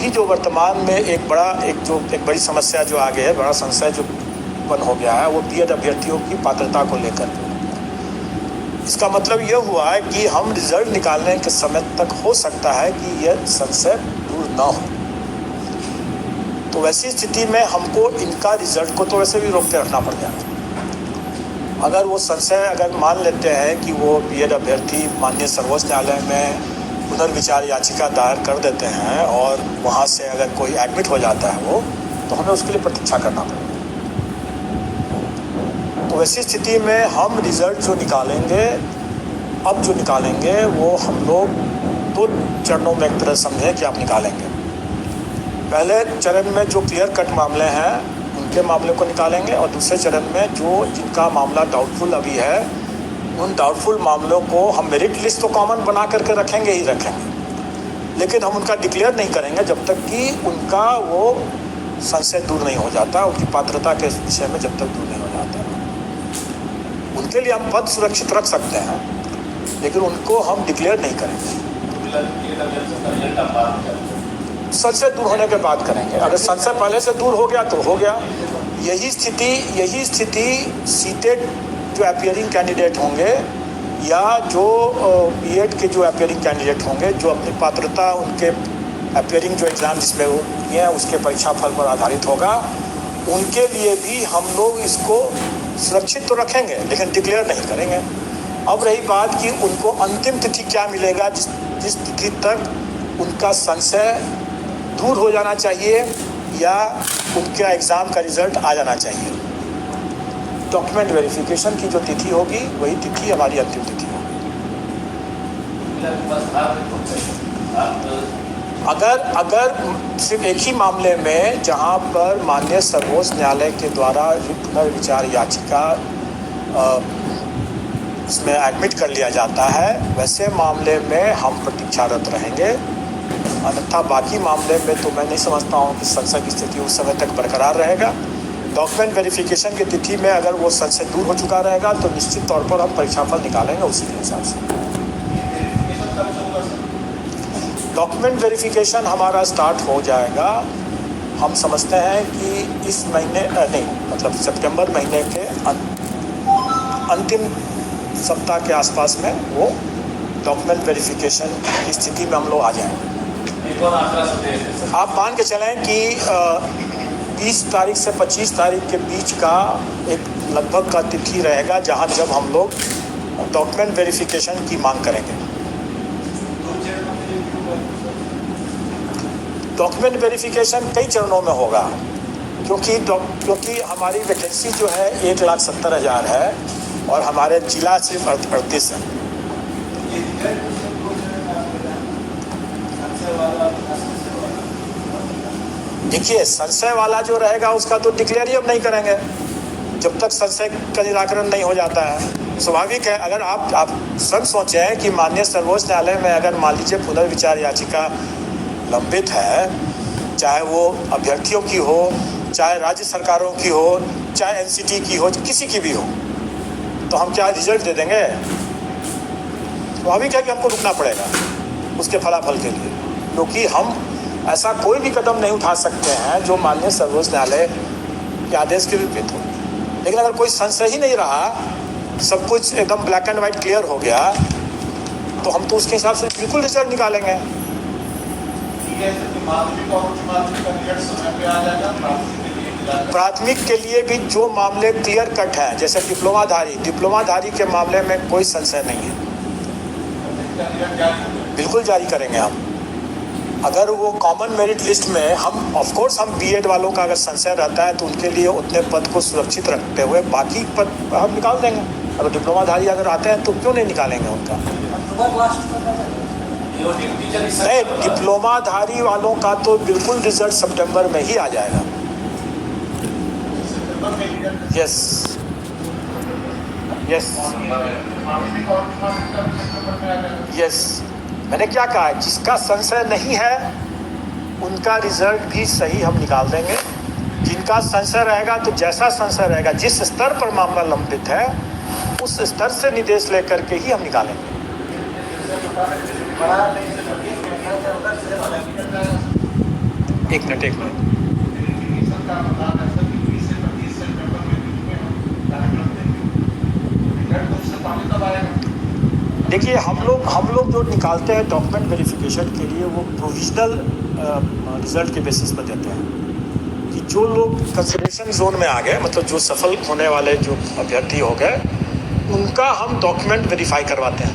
अभी जो वर्तमान में एक बड़ी समस्या जो आगे है, बड़ा संशय जो उत्पन्न हो गया है, वो बीएड अभ्यर्थियों की पात्रता को लेकर। इसका मतलब यह हुआ है कि हम रिजल्ट निकालने के समय तक हो सकता है कि यह संशय दूर ना हो। तो वैसी स्थिति में हमको इनका रिजल्ट को तो वैसे भी रोक के रखना पड़ जाता। अगर वो संशय मान लेते हैं कि वो बीएड अभ्यर्थी माननीय सर्वोच्च न्यायालय में पुनर्विचार याचिका दायर कर देते हैं और वहाँ से अगर कोई एडमिट हो जाता है वो, तो हमें उसके लिए प्रतीक्षा करना पड़ेगा। तो वैसी स्थिति में हम रिजल्ट जो निकालेंगे वो हम लोग 2 चरणों में एक तरह समझें कि आप निकालेंगे। पहले चरण में जो क्लियर कट मामले हैं उनके मामले को निकालेंगे, और दूसरे चरण में जिनका मामला डाउटफुल अभी है उन डाउटफुल मामलों को हम मेरिट लिस्ट तो कॉमन बना करके रखेंगे, लेकिन हम उनका डिक्लेयर नहीं करेंगे जब तक कि उनका वो संशय दूर नहीं हो जाता, उनकी पात्रता के विषय में जब तक दूर नहीं हो जाता। उनके लिए हम पद सुरक्षित रख सकते हैं, लेकिन उनको हम डिक्लेयर नहीं करेंगे। संशय दूर होने के बाद करेंगे। अगर संशय पहले से दूर हो गया तो हो गया। यही स्थिति सीटेड जो अपीयरिंग कैंडिडेट होंगे या जो बीएड के जो अपीयरिंग कैंडिडेट होंगे, जो अपनी पात्रता उनके अपीयरिंग जो एग्ज़ाम जिसमें वो किए हैं उसके परीक्षा फल पर आधारित होगा, उनके लिए भी हम लोग इसको सुरक्षित तो रखेंगे लेकिन डिक्लेयर नहीं करेंगे। अब रही बात कि उनको अंतिम तिथि क्या मिलेगा, जिस तिथि तक उनका संशय दूर हो जाना चाहिए या उनका एग्ज़ाम का रिज़ल्ट आ जाना चाहिए। डॉक्यूमेंट वेरिफिकेशन की जो तिथि होगी वही तिथि हमारी अंतिम तिथि होगी। अगर सिर्फ एक ही मामले में जहां पर माननीय सर्वोच्च न्यायालय के द्वारा पुनर्विचार याचिका उसमें एडमिट कर लिया जाता है, वैसे मामले में हम प्रतीक्षारत रहेंगे। अन्यथा बाकी मामले में तो मैं नहीं समझता हूँ कि संशय की स्थिति उस समय तक बरकरार रहेगा। डॉक्यूमेंट वेरिफिकेशन की तिथि में अगर वो संशय दूर हो चुका रहेगा तो निश्चित तौर पर हम परीक्षाफल निकालेंगे उसी के हिसाब से। डॉक्यूमेंट वेरिफिकेशन हमारा स्टार्ट हो जाएगा, हम समझते हैं कि इस महीने सितंबर महीने के अंतिम सप्ताह के आसपास में वो डॉक्यूमेंट वेरिफिकेशन की स्थिति में हम लोग आ जाएंगे। आप मान के चलें कि 20 तारीख से 25 तारीख के बीच का एक लगभग का तिथि रहेगा जब हम लोग डॉक्यूमेंट वेरिफिकेशन की मांग करेंगे। डॉक्यूमेंट वेरिफिकेशन कई चरणों में होगा, क्योंकि हमारी वैकेंसी जो है 1,70,000 है और हमारे जिला सिर्फ 38 है। देखिए, संशय वाला जो रहेगा उसका तो डिक्लेयर ही हम नहीं करेंगे जब तक संशय का निराकरण नहीं हो जाता है। स्वाभाविक है, अगर आप स्वयं सोचें कि माननीय सर्वोच्च न्यायालय में अगर मान लीजिए पुनर्विचार याचिका लंबित है, चाहे वो अभ्यर्थियों की हो, चाहे राज्य सरकारों की हो, चाहे एनसीटी की हो, किसी की भी हो, तो हम क्या रिजल्ट दे देंगे? स्वाभाविक है कि हमको रुकना पड़ेगा उसके फलाफल के लिए, क्योंकि हम ऐसा कोई भी कदम नहीं उठा सकते हैं जो माननीय सर्वोच्च न्यायालय के आदेश के विपरीत हो। लेकिन अगर कोई संशय ही नहीं रहा, सब कुछ एकदम ब्लैक एंड वाइट क्लियर हो गया, तो हम तो उसके हिसाब से बिल्कुल रिजल्ट निकालेंगे। प्राथमिक के लिए भी जो मामले क्लियर कट हैं, जैसे डिप्लोमाधारी के मामले में कोई संशय नहीं है, बिल्कुल जारी करेंगे हम। अगर वो कॉमन मेरिट लिस्ट में हम ऑफकोर्स हम बीएड वालों का अगर संशय रहता है तो उनके लिए उतने पद को सुरक्षित रखते हुए बाकी पद हम निकाल देंगे। अगर डिप्लोमाधारी अगर आते हैं तो क्यों नहीं निकालेंगे उनका? नहीं, डिप्लोमाधारी वालों का तो बिल्कुल रिजल्ट सितंबर में ही आ जाएगा। यस, मैंने क्या कहा, जिसका संशय नहीं है उनका रिजल्ट भी सही हम निकाल देंगे। जिनका संशय रहेगा तो जैसा संशय रहेगा, जिस स्तर पर मामला लंबित है उस स्तर से निर्देश लेकर के ही हम निकालेंगे। एक मिनट देखिए, हम लोग जो निकालते हैं डॉक्यूमेंट वेरिफिकेशन के लिए वो प्रोविजनल रिजल्ट के बेसिस पर देते हैं कि जो लोग कंसिडरेशन जोन में आ गए, मतलब जो सफल होने वाले जो अभ्यर्थी हो गए, उनका हम डॉक्यूमेंट वेरीफाई करवाते हैं।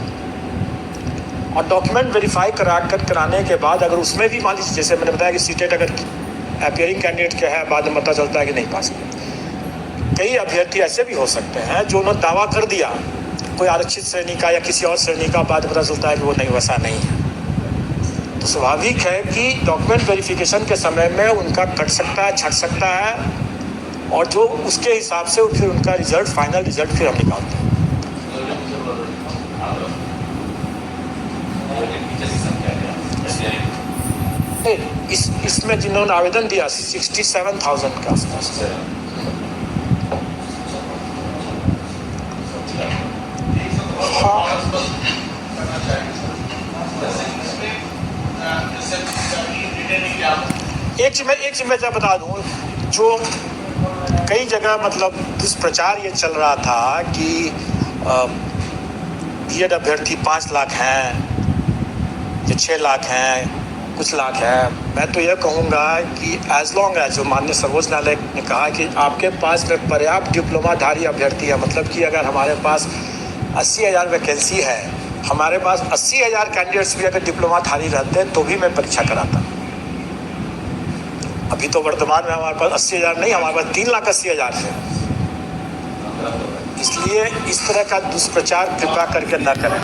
और डॉक्यूमेंट वेरीफाई कराने के बाद अगर उसमें भी मान लीजिए, जैसे मैंने बताया कि सीटेट अगर अपीयरिंग कैंडिडेट क्या है, बाद में पता चलता है कि नहीं पास किया। कई अभ्यर्थी ऐसे भी हो सकते हैं जो उन्होंने दावा कर दिया कोई आरक्षित श्रेणी का या किसी और श्रेणी का, बाद में पता चलता है कि वो नहीं, वैसा नहीं है। तो स्वाभाविक है कि डॉक्यूमेंट वेरिफिकेशन के समय में उनका कट सकता है, छट सकता है, और जो उसके हिसाब से फिर उनका रिजल्ट, फाइनल रिजल्ट फिर हम निकालते हैं। इसमें जिन्होंने आवेदन दिया 67,000 के आसपास। हाँ, एक चीज मैं बता दूं, जो कई जगह मतलब दुष्प्रचार ये चल रहा था कि बीएड अभ्यर्थी 5 लाख हैं या 6 लाख हैं, कुछ लाख है। मैं तो यह कहूँगा कि एज लॉन्ग एज, जो माननीय सर्वोच्च न्यायालय ने कहा कि आपके पास में पर्याप्त डिप्लोमाधारी अभ्यर्थी है, मतलब कि अगर हमारे पास 80,000 वैकेंसी है, हमारे पास 80,000 कैंडिडेट्स भी अगर डिप्लोमाधारी रहते हैं तो भी मैं परीक्षा कराता। अभी तो वर्तमान में हमारे पास 80,000 नहीं, हमारे पास 3,80,000 है। इसलिए इस तरह का दुष्प्रचार कृपया करके न करें।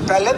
पहले